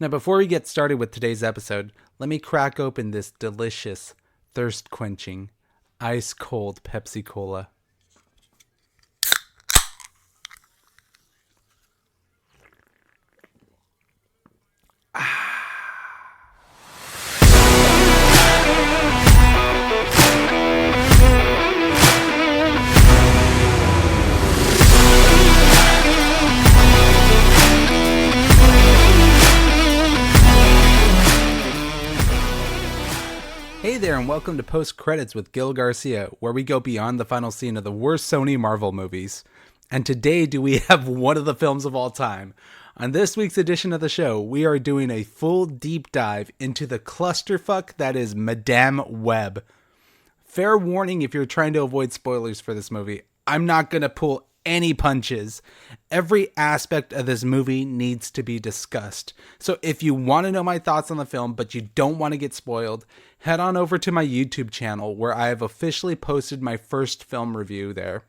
Now, before we get started with today's episode, let me crack open this delicious, thirst-quenching, ice-cold Pepsi Cola. Hey there, and welcome to Post Credits with Gil Garcia, where we go beyond the final scene of the worst Sony Marvel movies. And today we have one of the films of all time. On this week's edition of the show, we are doing a full deep dive into the clusterfuck that is Madame Webb. Fair warning if you're trying to avoid spoilers for this movie, I'm not going to pull any punches. Every aspect of this movie needs to be discussed. So if you want to know my thoughts on the film, but you don't want to get spoiled, head on over to my YouTube channel where I have officially posted my first film review there.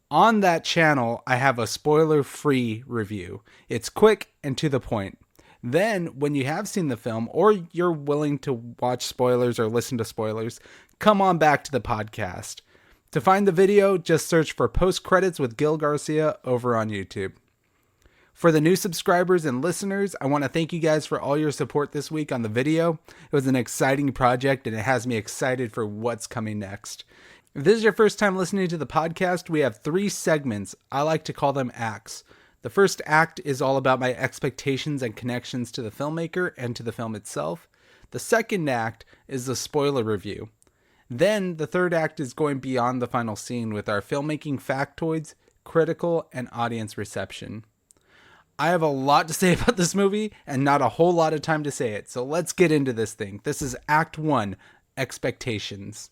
On that channel, I have a spoiler-free review. It's quick and to the point. Then, when you have seen the film, or you're willing to watch spoilers or listen to spoilers, come on back to the podcast. To find the video, just search for Post Credits with Gil Garcia over on YouTube. For the new subscribers and listeners, I want to thank you guys for all your support this week on the video. It was an exciting project and it has me excited for what's coming next. If this is your first time listening to the podcast, we have 3 segments. I like to call them acts. The first act is all about my expectations and connections to the filmmaker and to the film itself. The second act is the spoiler review. Then the third act is going beyond the final scene with our filmmaking factoids, critical, and audience reception. I have a lot to say about this movie and not a whole lot of time to say it, so let's get into this thing. This is Act 1, Expectations.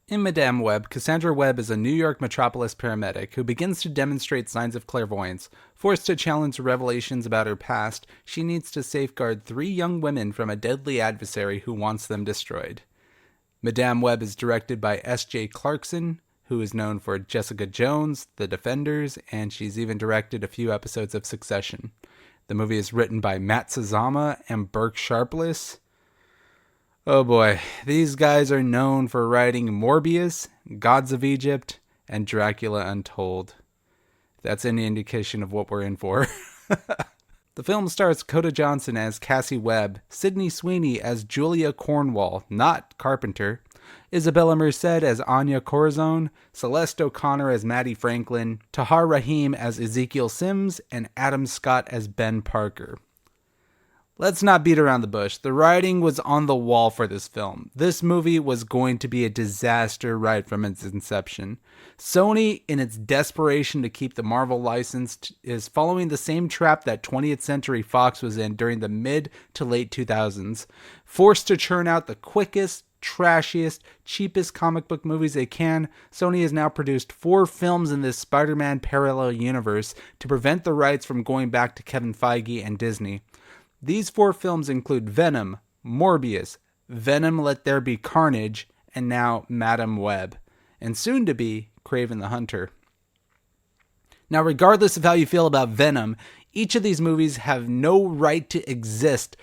In Madame Webb, Cassandra Webb is a New York metropolis paramedic who begins to demonstrate signs of clairvoyance. Forced to challenge revelations about her past, she needs to safeguard 3 young women from a deadly adversary who wants them destroyed. Madame Webb is directed by S.J. Clarkson, who is known for Jessica Jones, The Defenders, and she's even directed a few episodes of Succession. The movie is written by Matt Sazama and Burke Sharpless. Oh boy, these guys are known for writing Morbius, Gods of Egypt, and Dracula Untold. That's any indication of what we're in for. The film stars Coda Johnson as Cassie Webb, Sydney Sweeney as Julia Cornwall, not Carpenter, Isabella Merced as Anya Corazon, Celeste O'Connor as Maddie Franklin, Tahar Rahim as Ezekiel Sims, and Adam Scott as Ben Parker. Let's not beat around the bush. The writing was on the wall for this film. This movie was going to be a disaster right from its inception. Sony, in its desperation to keep the Marvel licensed, is following the same trap that 20th Century Fox was in during the mid to late 2000s. Forced to churn out the quickest, trashiest, cheapest comic book movies they can, Sony has now produced 4 films in this Spider-Man parallel universe to prevent the rights from going back to Kevin Feige and Disney. These 4 films include Venom, Morbius, Venom Let There Be Carnage, and now Madame Webb, and soon to be Kraven the Hunter. Now, regardless of how you feel about Venom, each of these movies have no right to exist,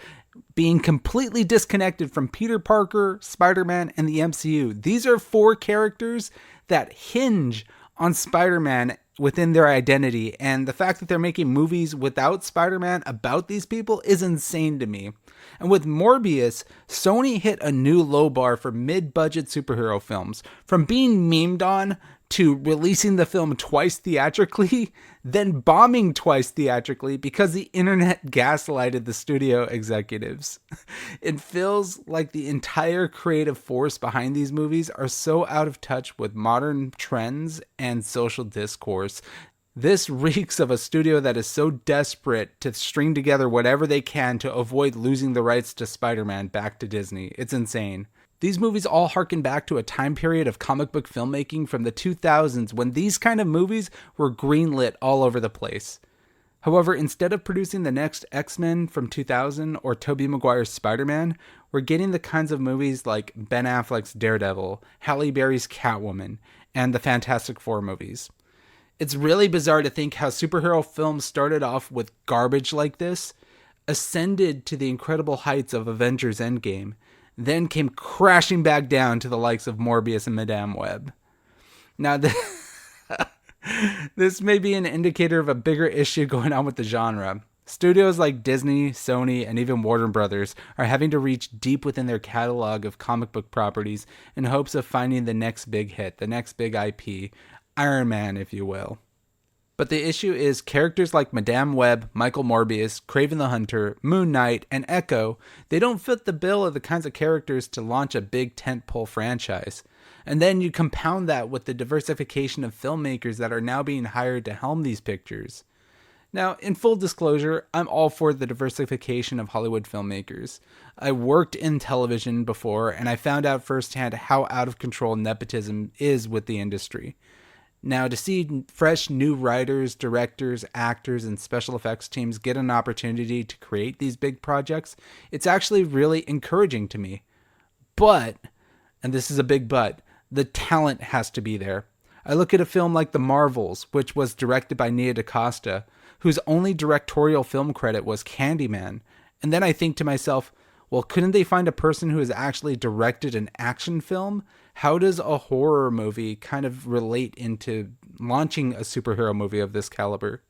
being completely disconnected from Peter Parker, Spider-Man, and the MCU. These are 4 characters that hinge on Spider-Man within their identity, and the fact that they're making movies without Spider-Man about these people is insane to me. And with Morbius, Sony hit a new low bar for mid-budget superhero films. From being memed on to releasing the film twice theatrically, then bombing twice theatrically because the internet gaslighted the studio executives. It feels like the entire creative force behind these movies are so out of touch with modern trends and social discourse. This reeks of a studio that is so desperate to string together whatever they can to avoid losing the rights to Spider-Man back to Disney. It's insane. These movies all harken back to a time period of comic book filmmaking from the 2000s when these kind of movies were greenlit all over the place. However, instead of producing the next X-Men from 2000 or Tobey Maguire's Spider-Man, we're getting the kinds of movies like Ben Affleck's Daredevil, Halle Berry's Catwoman, and the Fantastic Four movies. It's really bizarre to think how superhero films started off with garbage like this, ascended to the incredible heights of Avengers Endgame, then came crashing back down to the likes of Morbius and Madame Web. Now, this may be an indicator of a bigger issue going on with the genre. Studios like Disney, Sony, and even Warner Brothers are having to reach deep within their catalog of comic book properties in hopes of finding the next big hit, the next big IP, Iron Man, if you will. But the issue is characters like Madame Web, Michael Morbius, Kraven the Hunter, Moon Knight, and Echo, they don't fit the bill of the kinds of characters to launch a big tentpole franchise. And then you compound that with the diversification of filmmakers that are now being hired to helm these pictures. Now, in full disclosure, I'm all for the diversification of Hollywood filmmakers. I worked in television before, and I found out firsthand how out of control nepotism is with the industry. Now, to see fresh new writers, directors, actors, and special effects teams get an opportunity to create these big projects, it's actually really encouraging to me. But, and this is a big but, the talent has to be there. I look at a film like The Marvels, which was directed by Nia DaCosta, whose only directorial film credit was Candyman, and then I think to myself, well, couldn't they find a person who has actually directed an action film? How does a horror movie kind of relate into launching a superhero movie of this caliber?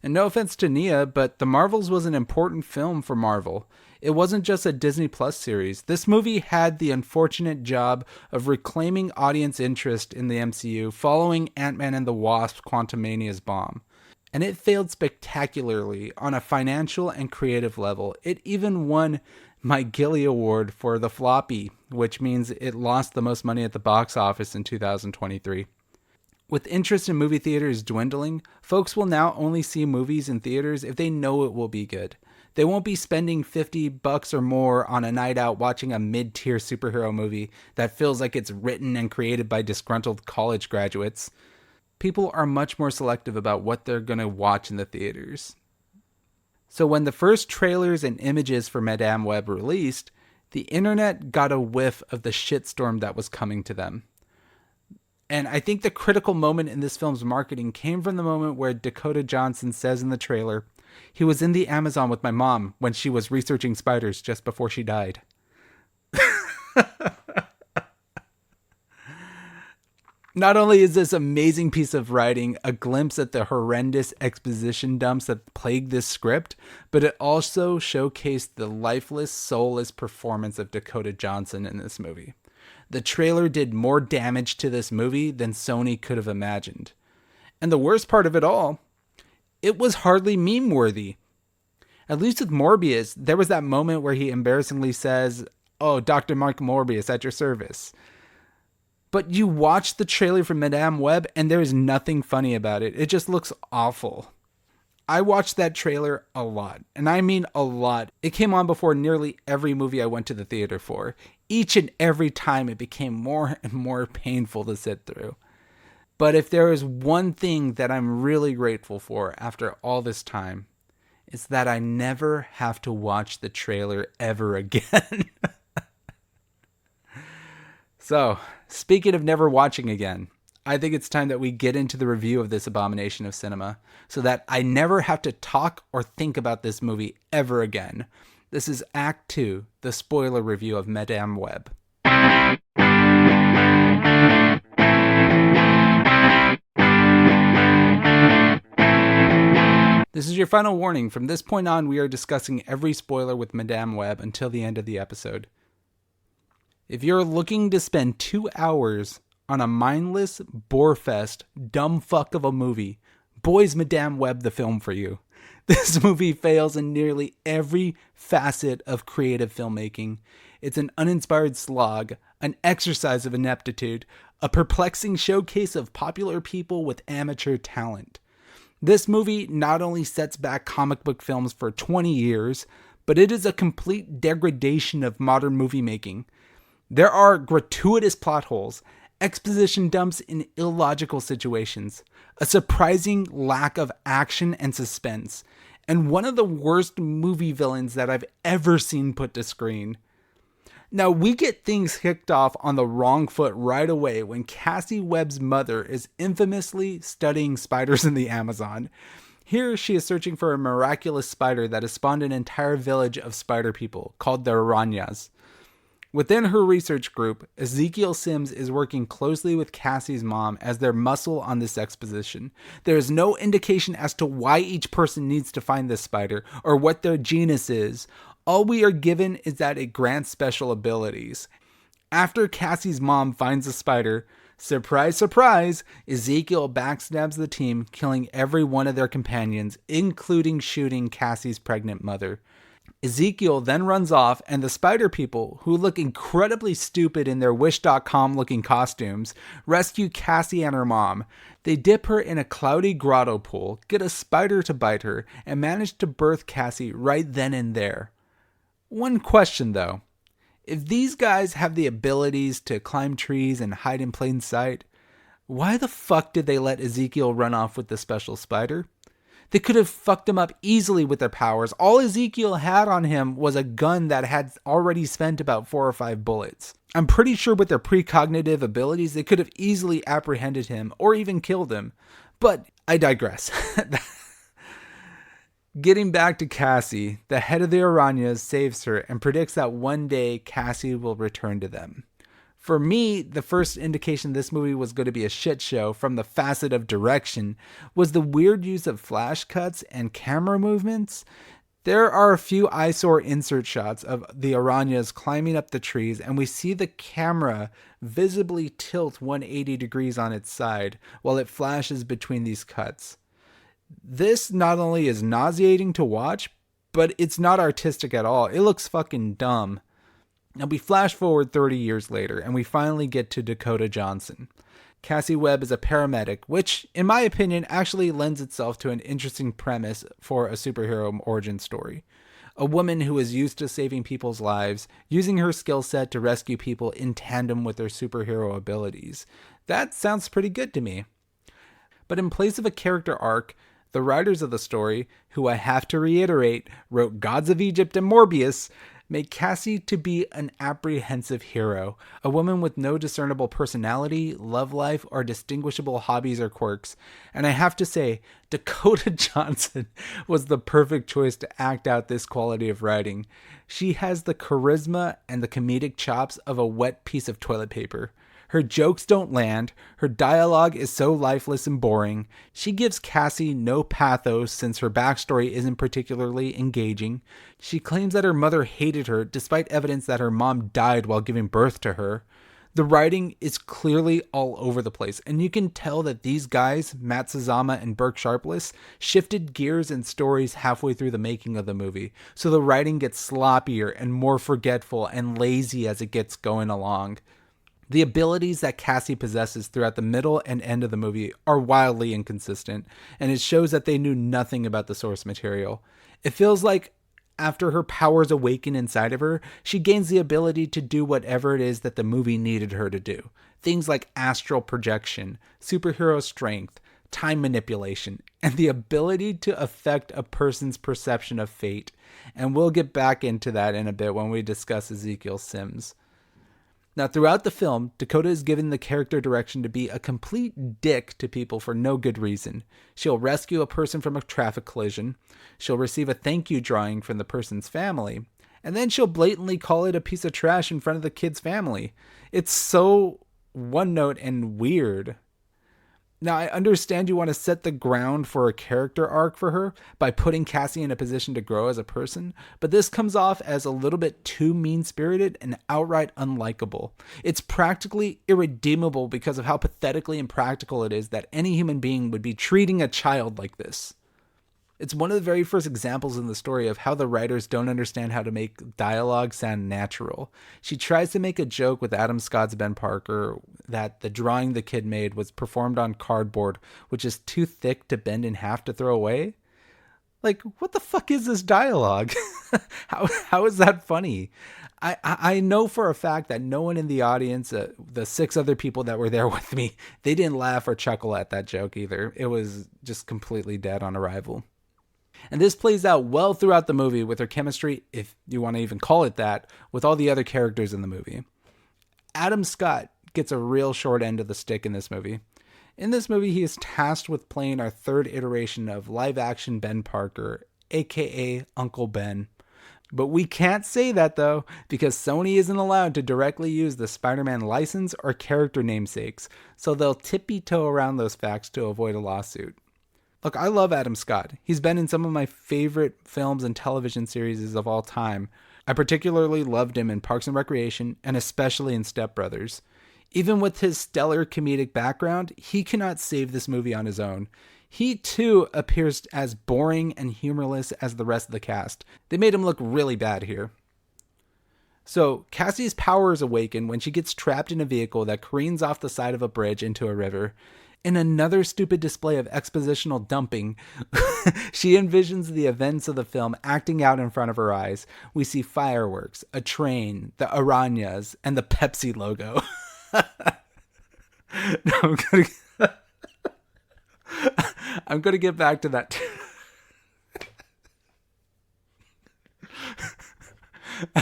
And no offense to Nia, but The Marvels was an important film for Marvel. It wasn't just a Disney Plus series. This movie had the unfortunate job of reclaiming audience interest in the MCU following Ant-Man and the Wasp: Quantumania's bomb. And it failed spectacularly on a financial and creative level. It even won my Gilly Award for the floppy, which means it lost the most money at the box office in 2023. With interest in movie theaters dwindling, folks will now only see movies in theaters if they know it will be good. They won't be spending $50 or more on a night out watching a mid-tier superhero movie that feels like it's written and created by disgruntled college graduates. People are much more selective about what they're going to watch in the theaters. So when the first trailers and images for Madame Web released, the internet got a whiff of the shitstorm that was coming to them. And I think the critical moment in this film's marketing came from the moment where Dakota Johnson says in the trailer, "He was in the Amazon with my mom when she was researching spiders just before she died." Not only is this amazing piece of writing a glimpse at the horrendous exposition dumps that plague this script, but it also showcased the lifeless, soulless performance of Dakota Johnson in this movie. The trailer did more damage to this movie than Sony could have imagined. And the worst part of it all, it was hardly meme-worthy. At least with Morbius, there was that moment where he embarrassingly says, "Oh, Dr. Mark Morbius at your service." But you watch the trailer for Madame Web and there is nothing funny about it. It just looks awful. I watched that trailer a lot, and I mean a lot. It came on before nearly every movie I went to the theater for. Each and every time it became more and more painful to sit through. But if there is one thing that I'm really grateful for after all this time, it's that I never have to watch the trailer ever again. So, speaking of never watching again, I think it's time that we get into the review of this abomination of cinema so that I never have to talk or think about this movie ever again. This is Act 2, the spoiler review of Madame Web. This is your final warning. From this point on, we are discussing every spoiler with Madame Web until the end of the episode. If you're looking to spend 2 hours on a mindless, bore-fest, dumb fuck of a movie, boy's Madame Web the film for you. This movie fails in nearly every facet of creative filmmaking. It's an uninspired slog, an exercise of ineptitude, a perplexing showcase of popular people with amateur talent. This movie not only sets back comic book films for 20 years, but it is a complete degradation of modern movie making. There are gratuitous plot holes, exposition dumps in illogical situations, a surprising lack of action and suspense, and one of the worst movie villains that I've ever seen put to screen. Now, we get things kicked off on the wrong foot right away when Cassie Webb's mother is infamously studying spiders in the Amazon. Here, she is searching for a miraculous spider that has spawned an entire village of spider people, called the Aranyas. Within her research group, Ezekiel Sims is working closely with Cassie's mom as their muscle on this exposition. There is no indication as to why each person needs to find this spider or what their genus is. All we are given is that it grants special abilities. After Cassie's mom finds the spider, surprise, surprise, Ezekiel backstabs the team, killing every one of their companions, including shooting Cassie's pregnant mother. Ezekiel then runs off, and the spider people, who look incredibly stupid in their Wish.com looking costumes, rescue Cassie and her mom. They dip her in a cloudy grotto pool, get a spider to bite her, and manage to birth Cassie right then and there. One question though, if these guys have the abilities to climb trees and hide in plain sight, why the fuck did they let Ezekiel run off with the special spider? They could have fucked him up easily with their powers. All Ezekiel had on him was a gun that had already spent about 4 or 5 bullets. I'm pretty sure with their precognitive abilities, they could have easily apprehended him or even killed him. But I digress. Getting back to Cassie, the head of the Aranyas saves her and predicts that one day Cassie will return to them. For me, the first indication this movie was going to be a shit show from the facet of direction was the weird use of flash cuts and camera movements. There are a few eyesore insert shots of the Aranyas climbing up the trees, and we see the camera visibly tilt 180 degrees on its side while it flashes between these cuts. This not only is nauseating to watch, but it's not artistic at all. It looks fucking dumb. Now we flash forward 30 years later, and we finally get to Dakota Johnson. Cassie Webb is a paramedic, which, in my opinion, actually lends itself to an interesting premise for a superhero origin story. A woman who is used to saving people's lives, using her skill set to rescue people in tandem with their superhero abilities. That sounds pretty good to me. But in place of a character arc, the writers of the story, who I have to reiterate, wrote Gods of Egypt and Morbius, make Cassie to be an apprehensive hero, a woman with no discernible personality, love life, or distinguishable hobbies or quirks. And I have to say, Dakota Johnson was the perfect choice to act out this quality of writing. She has the charisma and the comedic chops of a wet piece of toilet paper. Her jokes don't land, her dialogue is so lifeless and boring, she gives Cassie no pathos since her backstory isn't particularly engaging. She claims that her mother hated her despite evidence that her mom died while giving birth to her. The writing is clearly all over the place, and you can tell that these guys, Matt Sazama and Burke Sharpless, shifted gears and stories halfway through the making of the movie, so the writing gets sloppier and more forgetful and lazy as it gets going along. The abilities that Cassie possesses throughout the middle and end of the movie are wildly inconsistent, and it shows that they knew nothing about the source material. It feels like after her powers awaken inside of her, she gains the ability to do whatever it is that the movie needed her to do. Things like astral projection, superhero strength, time manipulation, and the ability to affect a person's perception of fate. And we'll get back into that in a bit when we discuss Ezekiel Sims. Now, throughout the film, Dakota is given the character direction to be a complete dick to people for no good reason. She'll rescue a person from a traffic collision, she'll receive a thank you drawing from the person's family, and then she'll blatantly call it a piece of trash in front of the kid's family. It's so one note and weird. Now, I understand you want to set the ground for a character arc for her by putting Cassie in a position to grow as a person, but this comes off as a little bit too mean-spirited and outright unlikable. It's practically irredeemable because of how pathetically impractical it is that any human being would be treating a child like this. It's one of the very first examples in the story of how the writers don't understand how to make dialogue sound natural. She tries to make a joke with Adam Scott's Ben Parker that the drawing the kid made was performed on cardboard, which is too thick to bend in half to throw away. Like, what the fuck is this dialogue? How is that funny? I know for a fact that no one in the audience, the six other people that were there with me, they didn't laugh or chuckle at that joke either. It was just completely dead on arrival. And this plays out well throughout the movie with her chemistry, if you want to even call it that, with all the other characters in the movie. Adam Scott gets a real short end of the stick in this movie. In this movie, he is tasked with playing our third iteration of live action Ben Parker, aka Uncle Ben. But we can't say that though, because Sony isn't allowed to directly use the Spider Man license or character namesakes, so they'll tippy toe around those facts to avoid a lawsuit. Look, I love Adam Scott. He's been in some of my favorite films and television series of all time. I particularly loved him in Parks and Recreation, and especially in Step Brothers. Even with his stellar comedic background, he cannot save this movie on his own. He too appears as boring and humorless as the rest of the cast. They made him look really bad here. So, Cassie's powers awaken when she gets trapped in a vehicle that careens off the side of a bridge into a river. In another stupid display of expositional dumping, she envisions the events of the film acting out in front of her eyes. We see fireworks, a train, the Aranyas, and the Pepsi logo. No, I'm gonna get back to that.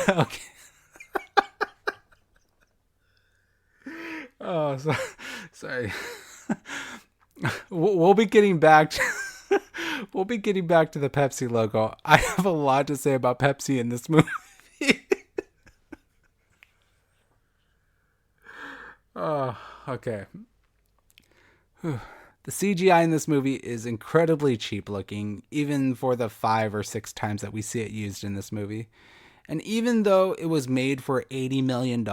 Okay. Oh, sorry. We'll be getting back to, we'll be getting back to the Pepsi logo. I have a lot to say about Pepsi in this movie. Oh, okay. The CGI in this movie is incredibly cheap looking, even for the 5 or 6 times that we see it used in this movie. And even though it was made for $80 million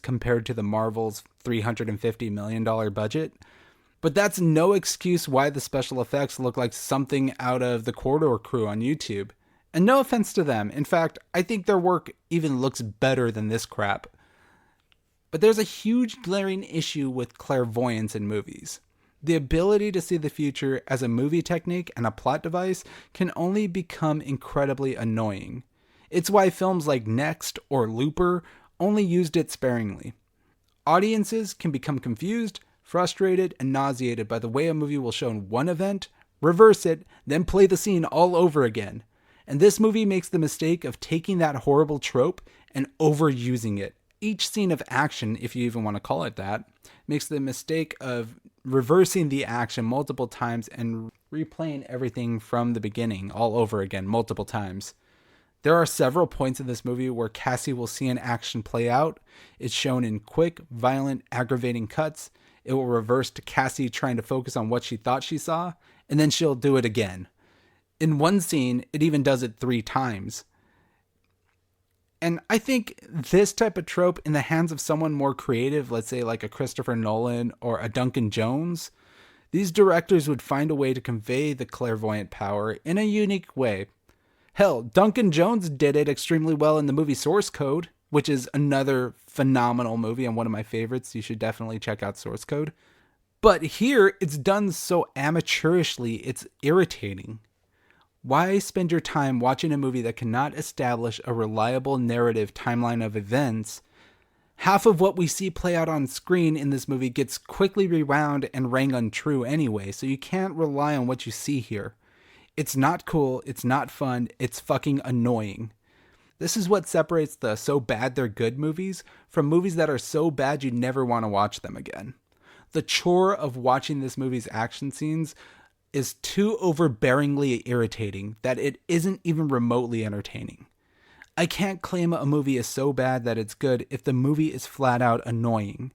compared to the Marvel's $350 million budget, but that's no excuse why the special effects look like something out of the Corridor Crew on YouTube. And no offense to them. In fact, I think their work even looks better than this crap. But there's a huge glaring issue with clairvoyance in movies. The ability to see the future as a movie technique and a plot device can only become incredibly annoying. It's why films like Next or Looper only used it sparingly. Audiences can become confused, frustrated, and nauseated by the way a movie will show one event, reverse it, then play the scene all over again. And this movie makes the mistake of taking that horrible trope and overusing it. Each scene of action, if you even want to call it that, makes the mistake of reversing the action multiple times and replaying everything from the beginning all over again multiple times. There are several points in this movie where Cassie will see an action play out. It's shown in quick, violent, aggravating cuts. It will reverse to Cassie trying to focus on what she thought she saw, and then she'll do it again. In one scene, it even does it 3 times. And I think this type of trope in the hands of someone more creative, let's say like a Christopher Nolan or a Duncan Jones, these directors would find a way to convey the clairvoyant power in a unique way. Hell, Duncan Jones did it extremely well in the movie Source Code, which is another phenomenal movie and one of my favorites. You should definitely check out Source Code. But here, it's done so amateurishly, it's irritating. Why spend your time watching a movie that cannot establish a reliable narrative timeline of events? Half of what we see play out on screen in this movie gets quickly rewound and rang untrue anyway, so you can't rely on what you see here. It's not cool, it's not fun, it's fucking annoying. This is what separates the so bad they're good movies from movies that are so bad you never want to watch them again. The chore of watching this movie's action scenes is too overbearingly irritating that it isn't even remotely entertaining. I can't claim a movie is so bad that it's good if the movie is flat out annoying.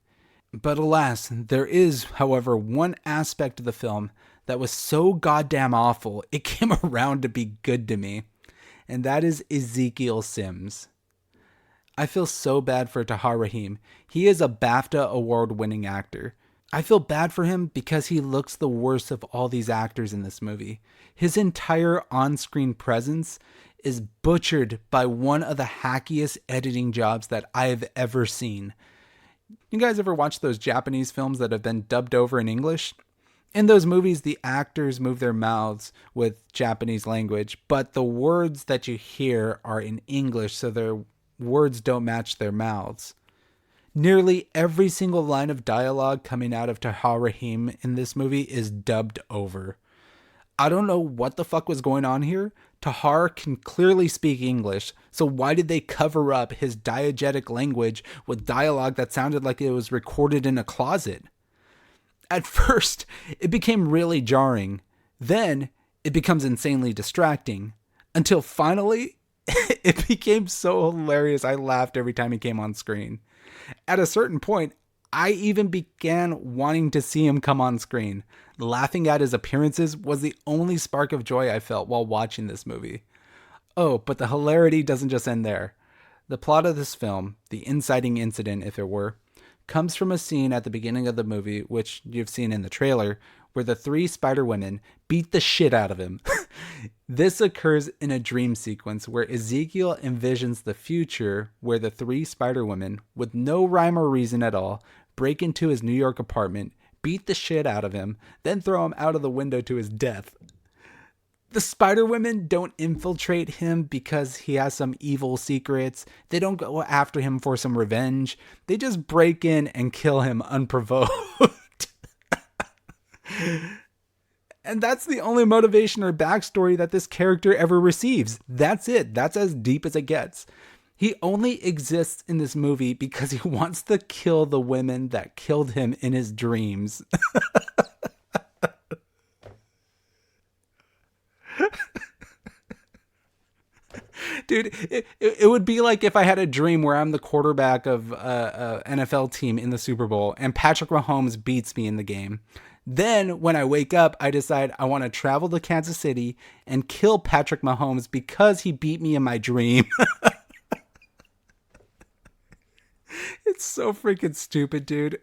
But alas, there is, however, one aspect of the film that was so goddamn awful it came around to be good to me, and that is Ezekiel Sims. I feel so bad for Tahar Rahim. He is a BAFTA award-winning actor. I feel bad for him because he looks the worst of all these actors in this movie. His entire on-screen presence is butchered by one of the hackiest editing jobs that I have ever seen. You guys ever watch those Japanese films that have been dubbed over in English? In those movies, the actors move their mouths with Japanese language, but the words that you hear are in English, so their words don't match their mouths. Nearly every single line of dialogue coming out of Tahar Rahim in this movie is dubbed over. I don't know what the fuck was going on here. Tahar can clearly speak English, so why did they cover up his diegetic language with dialogue that sounded like it was recorded in a closet? At first, it became really jarring. Then, it becomes insanely distracting. Until finally, it became so hilarious I laughed every time he came on screen. At a certain point, I even began wanting to see him come on screen. Laughing at his appearances was the only spark of joy I felt while watching this movie. Oh, but the hilarity doesn't just end there. The plot of this film, the inciting incident if it were, comes from a scene at the beginning of the movie, which you've seen in the trailer, where the three Spider Women beat the shit out of him. This occurs in a dream sequence where Ezekiel envisions the future where the three Spider Women, with no rhyme or reason at all, break into his New York apartment, beat the shit out of him, then throw him out of the window to his death. The Spider Women don't infiltrate him because he has some evil secrets. They don't go after him for some revenge. They just break in and kill him unprovoked. And that's the only motivation or backstory that this character ever receives. That's it. That's as deep as it gets. He only exists in this movie because he wants to kill the women that killed him in his dreams. Dude, it would be like if I had a dream where I'm the quarterback of a NFL team in the Super Bowl and Patrick Mahomes beats me in the game. Then when I wake up, I decide I want to travel to Kansas City and kill Patrick Mahomes because he beat me in my dream. It's so freaking stupid, dude.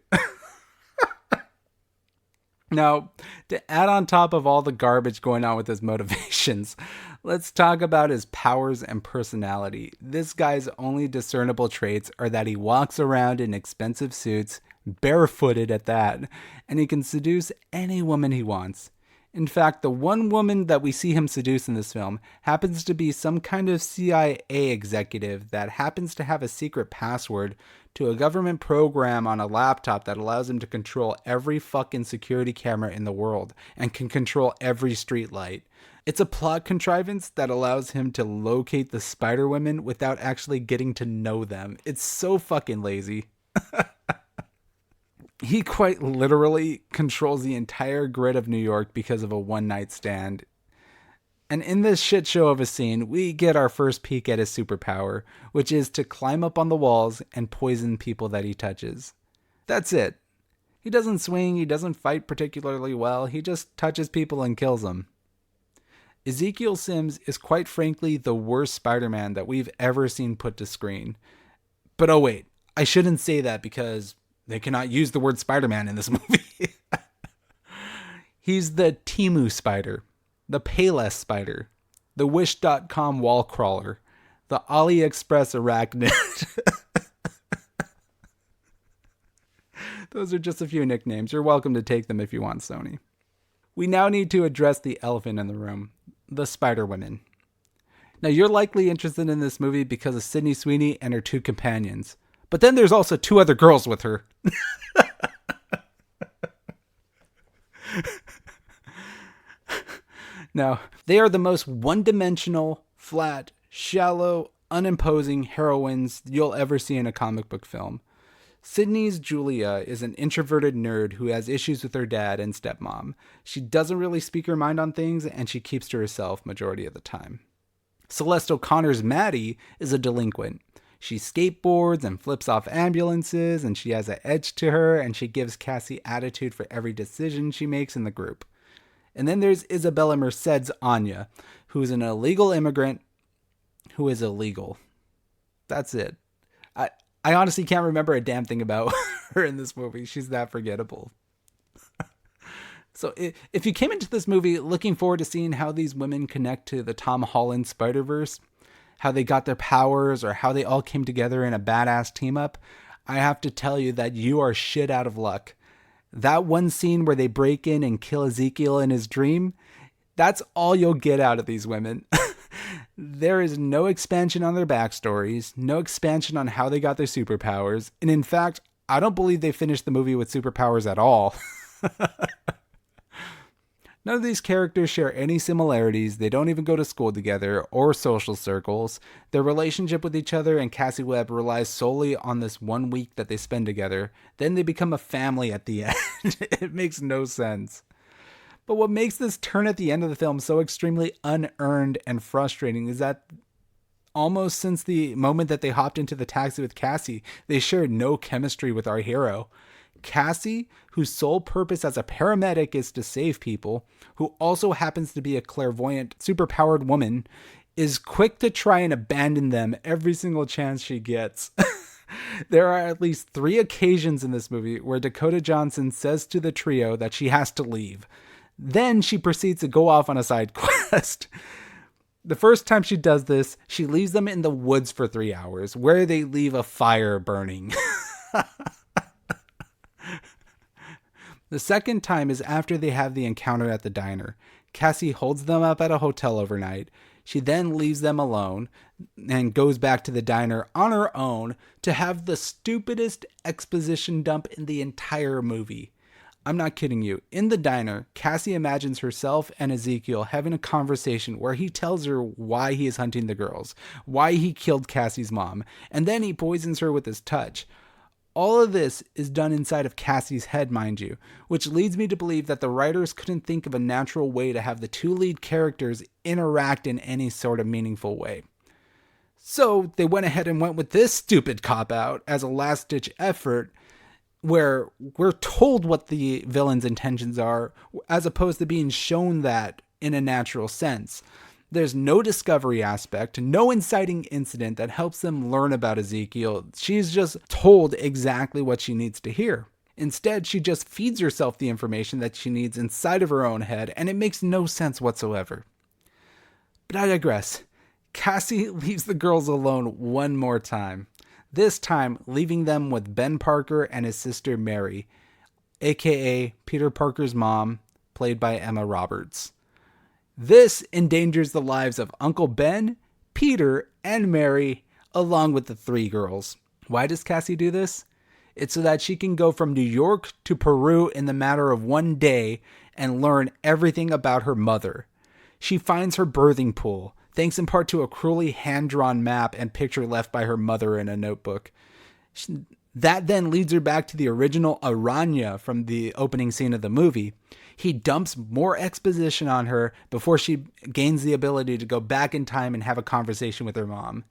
Now, to add on top of all the garbage going on with his motivations, let's talk about his powers and personality. This guy's only discernible traits are that he walks around in expensive suits, barefooted at that, and he can seduce any woman he wants. In fact, the one woman that we see him seduce in this film happens to be some kind of CIA executive that happens to have a secret password to a government program on a laptop that allows him to control every fucking security camera in the world and can control every street light. It's a plot contrivance that allows him to locate the Spider Women without actually getting to know them. It's so fucking lazy. He quite literally controls the entire grid of New York because of a one-night stand. And in this shit show of a scene, we get our first peek at his superpower, which is to climb up on the walls and poison people that he touches. That's it. He doesn't swing, he doesn't fight particularly well, he just touches people and kills them. Ezekiel Sims is quite frankly the worst Spider-Man that we've ever seen put to screen. But oh wait, I shouldn't say that because they cannot use the word Spider-Man in this movie. He's the Temu spider, the Payless spider, the Wish.com wall crawler, the AliExpress arachnid. Those are just a few nicknames. You're welcome to take them if you want, Sony. We now need to address the elephant in the room, the Spider Women. Now, you're likely interested in this movie because of Sydney Sweeney and her two companions. But then there's also two other girls with her. Now, they are the most one-dimensional, flat, shallow, unimposing heroines you'll ever see in a comic book film. Sydney's Julia is an introverted nerd who has issues with her dad and stepmom. She doesn't really speak her mind on things, and she keeps to herself majority of the time. Celeste O'Connor's Maddie is a delinquent. She skateboards and flips off ambulances, and she has an edge to her, and she gives Cassie attitude for every decision she makes in the group. And then there's Isabella Merced's Anya, who's an illegal immigrant who is illegal. That's it. I honestly can't remember a damn thing about her in this movie. She's that forgettable. So if you came into this movie looking forward to seeing how these women connect to the Tom Holland Spider-Verse, how they got their powers, or how they all came together in a badass team up, I have to tell you that you are shit out of luck. That one scene where they break in and kill Ezekiel in his dream, that's all you'll get out of these women. There is no expansion on their backstories, no expansion on how they got their superpowers, and in fact, I don't believe they finished the movie with superpowers at all. None of these characters share any similarities. They don't even go to school together or social circles. Their relationship with each other and Cassie Webb relies solely on this 1 week that they spend together. Then they become a family at the end. It makes no sense. But what makes this turn at the end of the film so extremely unearned and frustrating is that almost since the moment that they hopped into the taxi with Cassie, they shared no chemistry with our hero. Cassie, whose sole purpose as a paramedic is to save people, who also happens to be a clairvoyant, superpowered woman, is quick to try and abandon them every single chance she gets. There are at least 3 occasions in this movie where Dakota Johnson says to the trio that she has to leave. Then she proceeds to go off on a side quest. The first time she does this, she leaves them in the woods for 3 hours, where they leave a fire burning. The second time is after they have the encounter at the diner. Cassie holds them up at a hotel overnight. She then leaves them alone and goes back to the diner on her own to have the stupidest exposition dump in the entire movie. I'm not kidding you. In the diner, Cassie imagines herself and Ezekiel having a conversation where he tells her why he is hunting the girls, why he killed Cassie's mom, and then he poisons her with his touch. All of this is done inside of Cassie's head, mind you, which leads me to believe that the writers couldn't think of a natural way to have the 2 lead characters interact in any sort of meaningful way. So they went ahead and went with this stupid cop-out as a last-ditch effort where we're told what the villain's intentions are as opposed to being shown that in a natural sense. There's no discovery aspect, no inciting incident that helps them learn about Ezekiel. She's just told exactly what she needs to hear. Instead, she just feeds herself the information that she needs inside of her own head, and it makes no sense whatsoever. But I digress. Cassie leaves the girls alone one more time. This time, leaving them with Ben Parker and his sister Mary, aka Peter Parker's mom, played by Emma Roberts. This endangers the lives of Uncle Ben, Peter, and Mary, along with the 3 girls. Why does Cassie do this? It's so that she can go from New York to Peru in the matter of 1 day and learn everything about her mother. She finds her birthing pool, thanks in part to a cruelly hand-drawn map and picture left by her mother in a notebook. That then leads her back to the original Aranya from the opening scene of the movie. He dumps more exposition on her before she gains the ability to go back in time and have a conversation with her mom.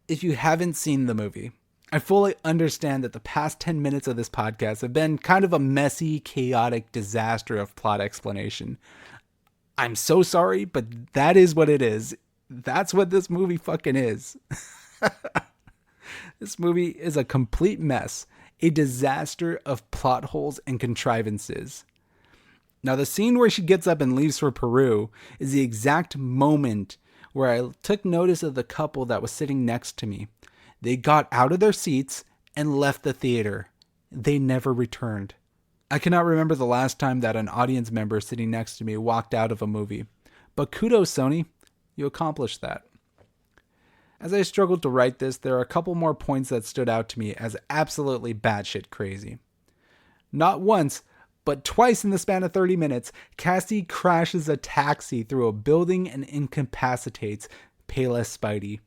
If you haven't seen the movie, I fully understand that the past 10 minutes of this podcast have been kind of a messy, chaotic disaster of plot explanation. I'm so sorry, but that is what it is. That's what this movie fucking is. This movie is a complete mess, a disaster of plot holes and contrivances. Now, the scene where she gets up and leaves for Peru is the exact moment where I took notice of the couple that was sitting next to me. They got out of their seats and left the theater. They never returned. I cannot remember the last time that an audience member sitting next to me walked out of a movie. But kudos, Sony, you accomplished that. As I struggled to write this, there are a couple more points that stood out to me as absolutely batshit crazy. Not once, but twice in the span of 30 minutes, Cassie crashes a taxi through a building and incapacitates Payless Spidey.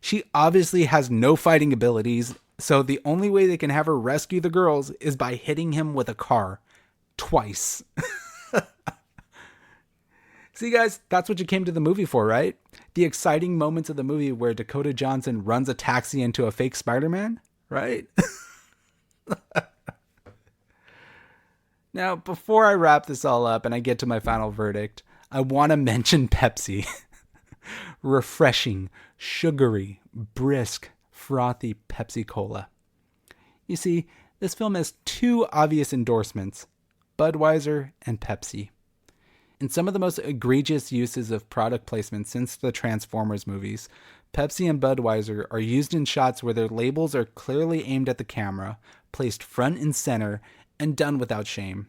She obviously has no fighting abilities, so the only way they can have her rescue the girls is by hitting him with a car. Twice. See, guys, that's what you came to the movie for, right? The exciting moments of the movie where Dakota Johnson runs a taxi into a fake Spider-Man, right? Now, before I wrap this all up and I get to my final verdict, I want to mention Pepsi. Refreshing, sugary, brisk, frothy Pepsi Cola. You see, this film has 2 obvious endorsements, Budweiser and Pepsi. In some of the most egregious uses of product placement since the Transformers movies, Pepsi and Budweiser are used in shots where their labels are clearly aimed at the camera, placed front and center, and done without shame.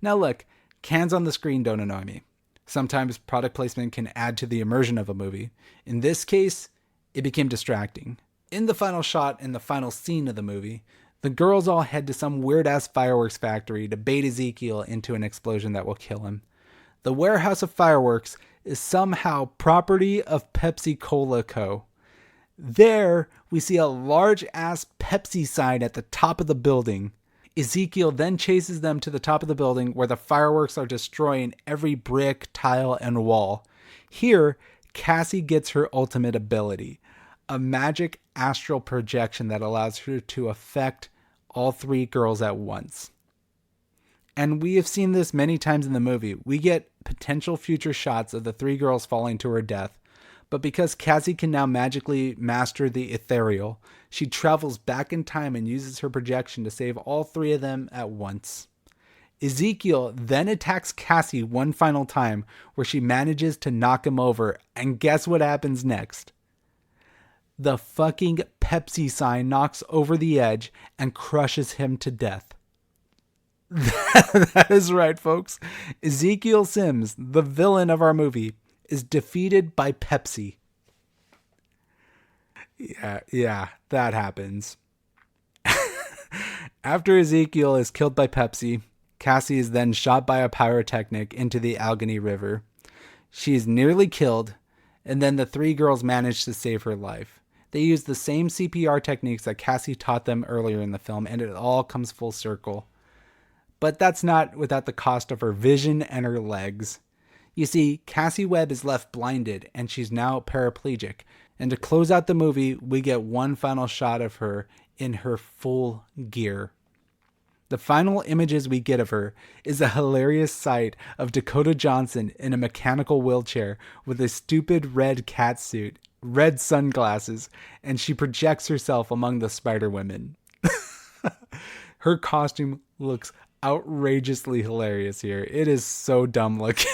Now look, cans on the screen don't annoy me. Sometimes product placement can add to the immersion of a movie. In this case, it became distracting. In the final shot and the final scene of the movie, the girls all head to some weird-ass fireworks factory to bait Ezekiel into an explosion that will kill him. The warehouse of fireworks is somehow property of Pepsi Cola Co. There, we see a large-ass Pepsi sign at the top of the building. Ezekiel then chases them to the top of the building where the fireworks are destroying every brick, tile, and wall. Here, Cassie gets her ultimate ability, a magic astral projection that allows her to affect all three girls at once. And we have seen this many times in the movie. We get potential future shots of the three girls falling to her death, but because Cassie can now magically master the ethereal, she travels back in time and uses her projection to save all three of them at once. Ezekiel then attacks Cassie one final time, where she manages to knock him over, and guess what happens next? The fucking Pepsi sign knocks over the edge and crushes him to death. That is right, folks. Ezekiel Sims, the villain of our movie, is defeated by Pepsi. Yeah, that happens. After Ezekiel is killed by Pepsi, Cassie is then shot by a pyrotechnic into the Allegheny River. She is nearly killed, and then the three girls manage to save her life. They use the same CPR techniques that Cassie taught them earlier in the film, and it all comes full circle. But that's not without the cost of her vision and her legs. You see, Cassie Webb is left blinded, and she's now paraplegic. And to close out the movie, we get one final shot of her in her full gear. The final images we get of her is a hilarious sight of Dakota Johnson in a mechanical wheelchair with a stupid red catsuit, red sunglasses, and she projects herself among the Spider Women. Her costume looks outrageously hilarious here. It is so dumb looking.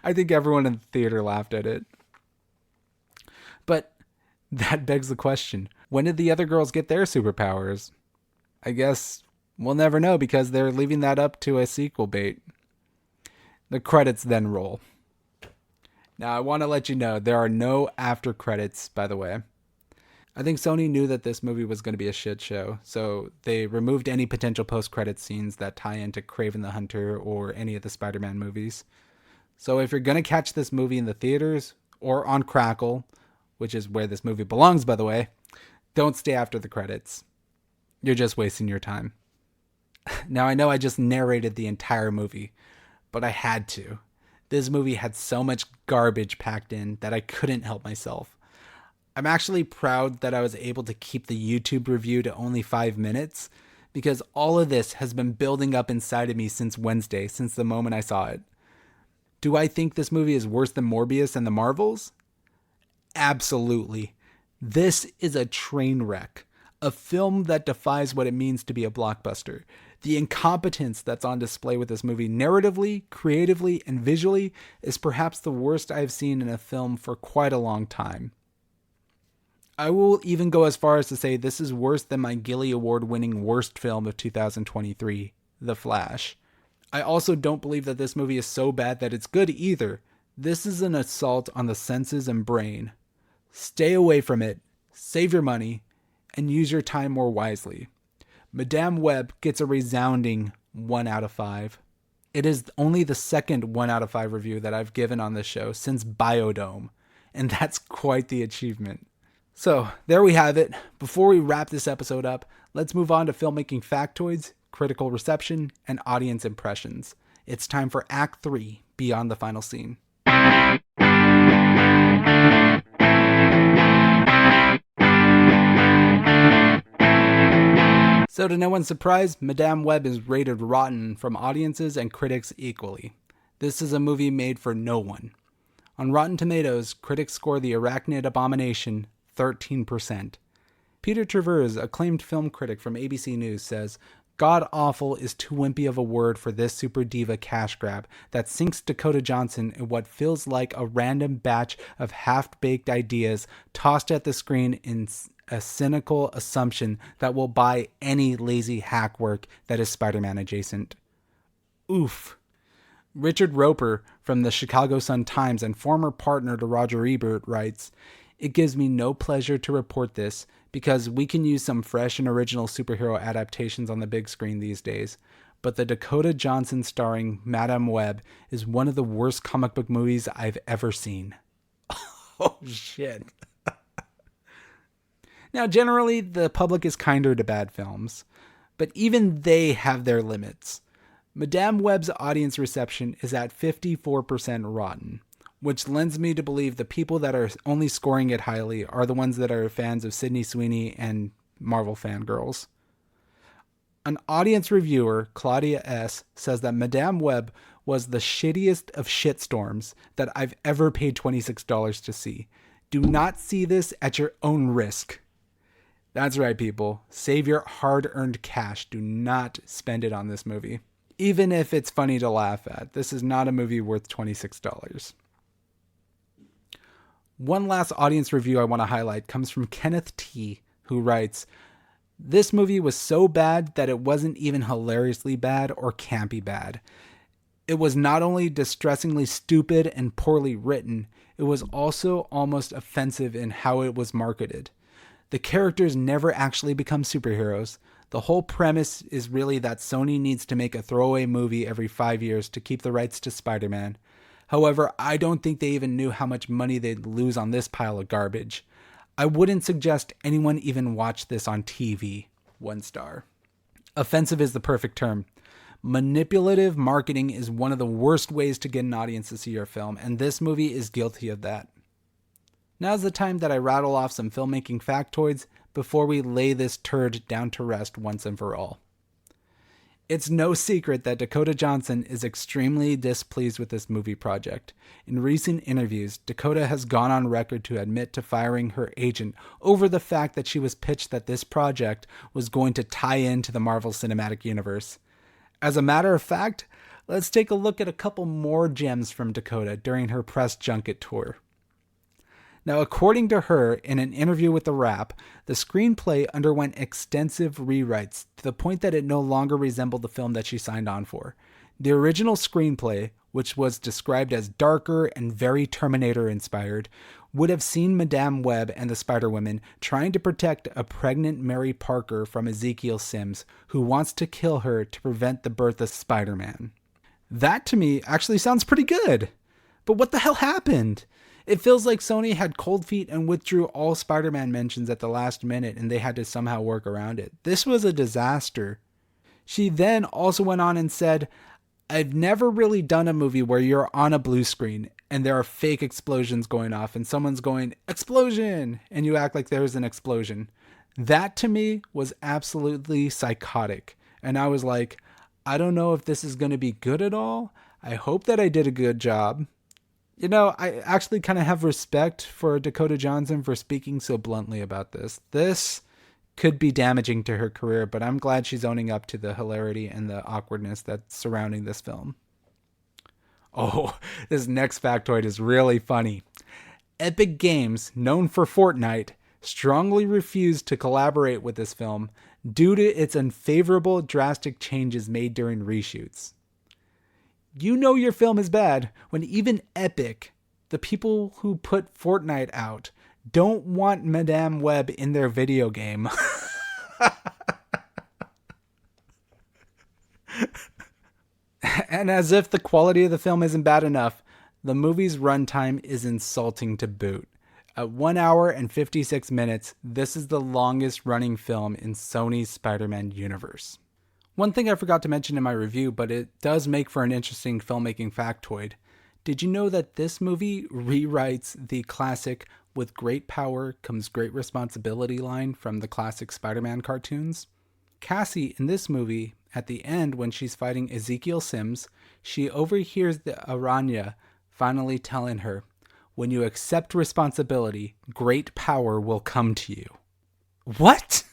I think everyone in the theater laughed at it. But that begs the question, when did the other girls get their superpowers? I guess we'll never know because they're leaving that up to a sequel bait. The credits then roll. Now I want to let you know there are no after credits, by the way. I think Sony knew that this movie was going to be a shit show, so they removed any potential post-credit scenes that tie into Kraven the Hunter or any of the Spider-Man movies. So if you're going to catch this movie in the theaters or on Crackle, which is where this movie belongs, by the way, don't stay after the credits. You're just wasting your time. Now, I know I just narrated the entire movie, but I had to. This movie had so much garbage packed in that I couldn't help myself. I'm actually proud that I was able to keep the YouTube review to only 5 minutes, because all of this has been building up inside of me since Wednesday, since the moment I saw it. Do I think this movie is worse than Morbius and the Marvels? Absolutely. This is a train wreck. A film that defies what it means to be a blockbuster. The incompetence that's on display with this movie, narratively, creatively, and visually, is perhaps the worst I've seen in a film for quite a long time. I will even go as far as to say this is worse than my Gilly Award-winning worst film of 2023, The Flash. I also don't believe that this movie is so bad that it's good either. This is an assault on the senses and brain. Stay away from it, save your money, and use your time more wisely. Madame Webb gets a resounding 1 out of 5. It is only the second 1 out of 5 review that I've given on this show since Biodome, and that's quite the achievement. So, there we have it. Before we wrap this episode up, let's move on to filmmaking factoids, critical reception, and audience impressions. It's time for Act 3, Beyond the Final Scene. So to no one's surprise, Madame Webb is rated rotten from audiences and critics equally. This is a movie made for no one. On Rotten Tomatoes, critics score the arachnid abomination 13%. Peter Travers, acclaimed film critic from ABC News, says, God awful is too wimpy of a word for this super diva cash grab that sinks Dakota Johnson in what feels like a random batch of half-baked ideas tossed at the screen in a cynical assumption that will buy any lazy hack work that is Spider-Man adjacent. Oof. Richard Roper from the Chicago Sun-Times and former partner to Roger Ebert writes, "It gives me no pleasure to report this because we can use some fresh and original superhero adaptations on the big screen these days, but the Dakota Johnson starring Madame Web is one of the worst comic book movies I've ever seen." Oh, shit. Now, generally, the public is kinder to bad films, but even they have their limits. Madame Web's audience reception is at 54% rotten, which lends me to believe the people that are only scoring it highly are the ones that are fans of Sydney Sweeney and Marvel fangirls. An audience reviewer, Claudia S., says that Madame Web was the shittiest of shitstorms that I've ever paid $26 to see. Do not see this at your own risk. That's right, people. Save your hard-earned cash. Do not spend it on this movie. Even if it's funny to laugh at, this is not a movie worth $26. One last audience review I want to highlight comes from Kenneth T., who writes, "This movie was so bad that it wasn't even hilariously bad or campy bad. It was not only distressingly stupid and poorly written, it was also almost offensive in how it was marketed. The characters never actually become superheroes. The whole premise is really that Sony needs to make a throwaway movie every 5 years to keep the rights to Spider-Man. However, I don't think they even knew how much money they'd lose on this pile of garbage. I wouldn't suggest anyone even watch this on TV." 1 star. Offensive is the perfect term. Manipulative marketing is one of the worst ways to get an audience to see your film, and this movie is guilty of that. Now's the time that I rattle off some filmmaking factoids before we lay this turd down to rest once and for all. It's no secret that Dakota Johnson is extremely displeased with this movie project. In recent interviews, Dakota has gone on record to admit to firing her agent over the fact that she was pitched that this project was going to tie into the Marvel Cinematic Universe. As a matter of fact, let's take a look at a couple more gems from Dakota during her press junket tour. Now, according to her, in an interview with The Wrap, the screenplay underwent extensive rewrites to the point that it no longer resembled the film that she signed on for. The original screenplay, which was described as darker and very Terminator-inspired, would have seen Madame Web and the Spider-Women trying to protect a pregnant Mary Parker from Ezekiel Sims, who wants to kill her to prevent the birth of Spider-Man. That, to me, actually sounds pretty good. But what the hell happened? It feels like Sony had cold feet and withdrew all Spider-Man mentions at the last minute and they had to somehow work around it. This was a disaster. She then also went on and said, "I've never really done a movie where you're on a blue screen and there are fake explosions going off and someone's going, 'Explosion!' and you act like there's an explosion." That to me was absolutely psychotic. And I was like, I don't know if this is going to be good at all. I hope that I did a good job. You know, I actually kind of have respect for Dakota Johnson for speaking so bluntly about this. This could be damaging to her career, but I'm glad she's owning up to the hilarity and the awkwardness that's surrounding this film. Oh, this next factoid is really funny. Epic Games, known for Fortnite, strongly refused to collaborate with this film due to its unfavorable drastic changes made during reshoots. You know your film is bad when even Epic, the people who put Fortnite out, don't want Madame Web in their video game. And as if the quality of the film isn't bad enough, the movie's runtime is insulting to boot. At 1 hour and 56 minutes, this is the longest running film in Sony's Spider-Man universe. One thing I forgot to mention in my review, but it does make for an interesting filmmaking factoid. Did you know that this movie rewrites the classic "with great power comes great responsibility" line from the classic Spider-Man cartoons? Cassie, in this movie, at the end when she's fighting Ezekiel Sims, she overhears the Aranya finally telling her, "When you accept responsibility, great power will come to you." What?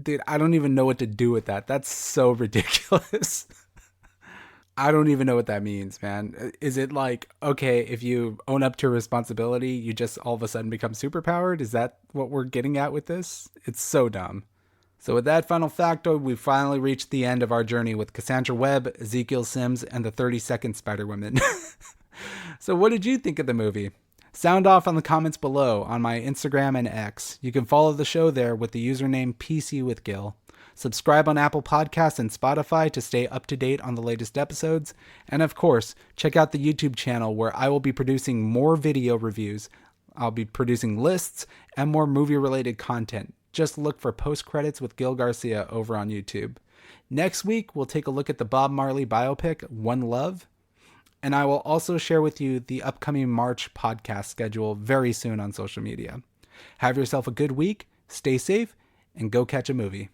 Dude, I don't even know what to do with that. That's so ridiculous. I don't even know what that means, man. Is it like, okay, if you own up to a responsibility, you just all of a sudden become superpowered? Is that what we're getting at with this? It's so dumb. So, with that final factoid, we finally reached the end of our journey with Cassandra Webb, Ezekiel Sims, and the 32nd Spider Woman. So, what did you think of the movie? Sound off on the comments below on my Instagram and X. You can follow the show there with the username PC with Gil. Subscribe on Apple Podcasts and Spotify to stay up to date on the latest episodes. And of course, check out the YouTube channel where I will be producing more video reviews. I'll be producing lists and more movie related content. Just look for Post Credits with Gil Garcia over on YouTube. Next week, we'll take a look at the Bob Marley biopic, One Love. And I will also share with you the upcoming March podcast schedule very soon on social media. Have yourself a good week, stay safe, and go catch a movie.